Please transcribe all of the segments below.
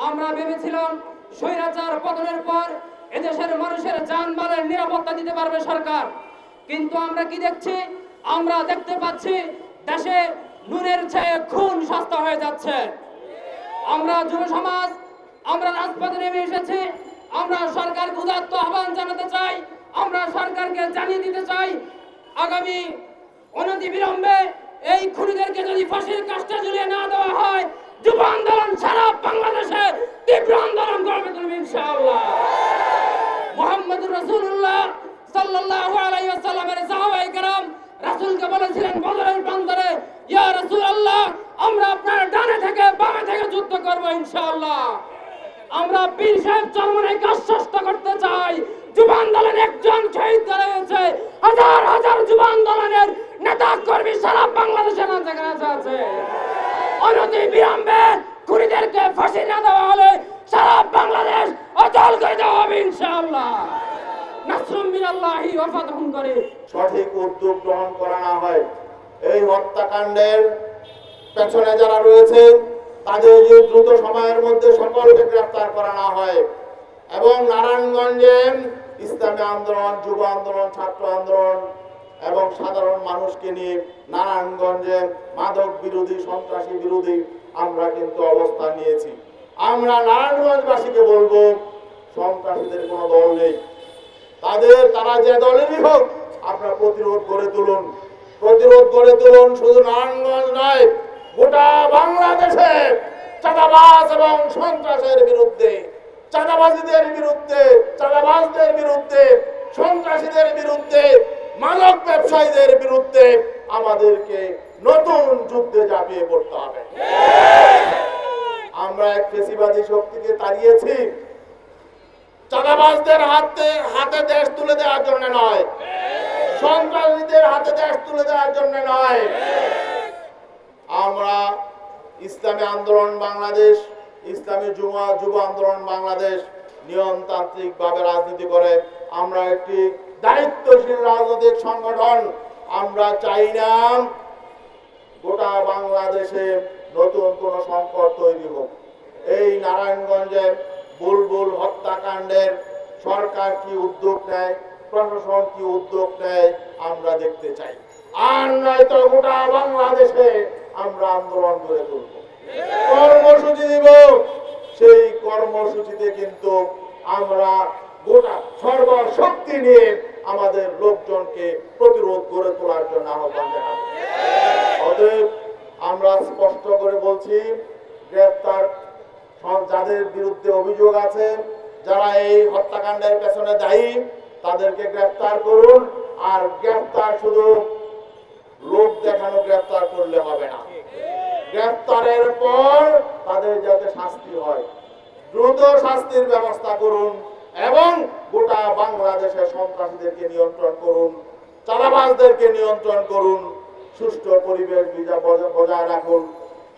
আমরা ভেবেছিলাম স্বৈরাচার পতনের পর এদেশের মানুষের জানমালের নিরাপত্তা দিতে পারবে সরকার, কিন্তু আমরা কি দেখছি? আমরা দেখতে পাচ্ছি দেশে নুনের চেয়ে খুন সস্তা হয়ে যাচ্ছে। আমরা যুব সমাজ, আমরা রাজপথে নেমে এসেছি। আমরা সরকারকে উদাত্ত আহ্বান জানাতে চাই, আমরা সরকারকে জানিয়ে দিতে চাই, আগামী অনতিবিলম্বে এই খুনিদেরকে যদি ফাঁসির কাস্টে ঝুলিয়ে না দেওয়া হয়, যুব আন্দোলন সারা বাংলাদেশে তীব্র আন্দোলন গড়ে তুলবে ইনশাআল্লাহ। মুহাম্মদুর রাসূলুল্লাহ সাল্লাল্লাহু আলাইহি ওয়াসাল্লামের সাহাবায়ে কেরাম রাসূলকে বলেছিলেন বদরের প্রান্তরে, ইয়া রাসূলুল্লাহ, আমরা আপনার ডানে থেকে বামে থেকে যুদ্ধ করব ইনশাআল্লাহ। আমরা পীর সাহেব চরমনাইকে আশ্বস্ত করতে চাই, যুব আন্দোলন একজন শহীদ হয়েছে, হাজার হাজার যুব আন্দোলনের নেতা কর্মী সারা বাংলাদেশের যেখানে আছে, অনতি বিলম্বে খুনিদেরকে ফাঁসি না দেওয়া হলে সারা বাংলাদেশ অচল করে দেওয়া হবে ইনশাআল্লাহ। নাসরুম মিনাল্লাহি ওয়া ফাতহুন করিম। সঠিক উদ্যোগ গ্রহণ করা না হয়, এই হত্যাকাণ্ডের পেছনে যারা রয়েছে তাদের যে দ্রুত সময়ের মধ্যে সকলকে গ্রেফতার করা না হয় এবং নারায়ণগঞ্জে ইসলামী আন্দোলন, যুব আন্দোলন, ছাত্র আন্দোলন এবং সাধারণ মানুষকে নিয়ে নারায়ণগঞ্জে মাদক বিরোধী, সন্ত্রাসী বিরোধী আমরা কিন্তু অবস্থান নিয়েছি। আমরা নারায়ণগঞ্জবাসীকে বলবো, সন্ত্রাসীদের কোনো দল নেই, তারা যে দলেরই হোক আপনারা প্রতিরোধ গড়ে তুলুন, প্রতিরোধ গড়ে তুলুন। শুধু নারায়ণগঞ্জ নয়, গোটা বাংলাদেশে চাঁদাবাজ এবং সন্ত্রাসের বিরুদ্ধে, চাঁদাবাজীদের বিরুদ্ধে, চাঁদাবাজদের বিরুদ্ধে, সন্ত্রাসীদের বিরুদ্ধে, মাদক ব্যবসায়ীদের বিরুদ্ধে আমাদেরকে নতুন যুদ্ধে ঝাঁপিয়ে পড়তে হবে। আমরা এক ফেসিবাদী শক্তিকে তাড়িয়েছি, চাঁদাবাজদের হাতে দেশ তুলে দেওয়ার জন্য নয়, সন্ত্রাসীদের হাতে দেশ তুলে দেওয়ার জন্য নয়। আমরা ইসলামী আন্দোলন বাংলাদেশ, ইসলামী যুব আন্দোলন বাংলাদেশ নিয়মতান্ত্রিক ভাবে রাজনীতি করে, আমরা একটি দায়িত্বশীল রাজনৈতিক সংগঠন। আমরা চাই না গোটা বাংলাদেশে নতুন কোন সংকট তৈরি হোক। এই নারায়ণগঞ্জে বুলবুল হত্যাকাণ্ডের সরকার কি উদ্যোগ নেয়, প্রশাসন কি উদ্যোগ নেয় আমরা দেখতে চাই। আর নয়তো গোটা বাংলাদেশে আমরা আন্দোলন গড়ে তুলব, কর্মসূচি দিব। সেই কর্মসূচিতে কিন্তু আমরা গোটা সর্বশক্তি নিয়ে আমাদের লোকজনকে প্রতিরোধ গড়ে তোলার জন্য আহ্বান জানাবো। অতএব আমরা স্পষ্ট করে বলছি, গ্রেফতার যাদের বিরুদ্ধে অভিযোগ আছে, যারা এই হত্যাকাণ্ডের পেছনে দায়ী, তাদেরকে গ্রেফতার করুন। আর গ্রেফতার শুধু লোক দেখানো গ্রেফতার করলে হবে না, গ্রেফতারের পর তাদের যাতে শাস্তি হয়, দ্রুত শাস্তির ব্যবস্থা করুন এবং গোটা বাংলাদেশের সন্ত্রাসীদেরকে নিয়ন্ত্রণ করুন, চাঁদাবাজদেরকে নিয়ন্ত্রণ করুন, সুষ্ঠু পরিবেশ বজায় রাখুন,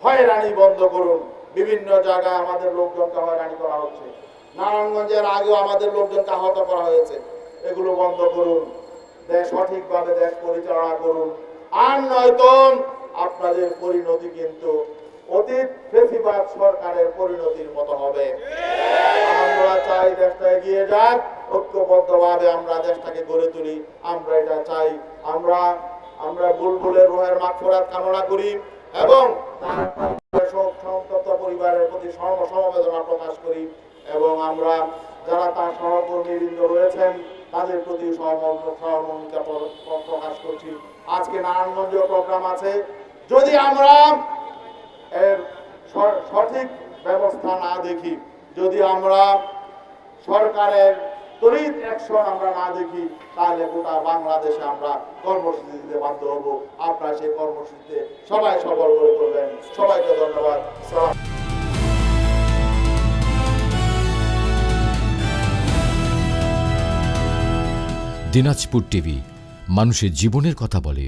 হয়রানি বন্ধ করুন। বিভিন্ন জায়গায় আমাদের লোকজনকে হয়রানি করা হচ্ছে, নারায়ণগঞ্জের আগেও আমাদের লোকজনকে আহত করা হয়েছে, এগুলো বন্ধ করুন, সঠিকভাবে দেশ পরিচালনা করুন। আর নয়তো আপনাদের পরিণতি কিন্তু অতীত ফেসিবাদ সরকারের পরিণতির মতো হবে। আমরা চাই দেশটা এগিয়ে যাক, ঐক্যবদ্ধভাবে আমরা দেশটাকে গড়ে তুলি, আমরা এটা চাই। আমরা বুলবুলের রুহের মাগফিরাত কামনা করি এবং সন্তপ্ত পরিবারের প্রতি সমবেদনা প্রকাশ করি এবং আমরা যারা তার সহকর্মীবৃন্দ রয়েছেন তাদের প্রতি সহমর্মিতা প্রকাশ করছি। আজকে নারায়ণগঞ্জ প্রোগ্রাম আছে, যদি আমরা এর সঠিক ব্যবস্থা না দেখি, যদি আমরা সরকারের তড়িৎ অ্যাকশন আমরা না দেখি, তাহলে গোটা বাংলাদেশে আমরা কর্মসূচি দিতে বাধ্য হব। আপনারা সেই কর্মসূচিতে সবাই সফল করে তুলবেন। সবাইকে ধন্যবাদ। দিনাজপুর টিভি, মানুষের জীবনের কথা বলে।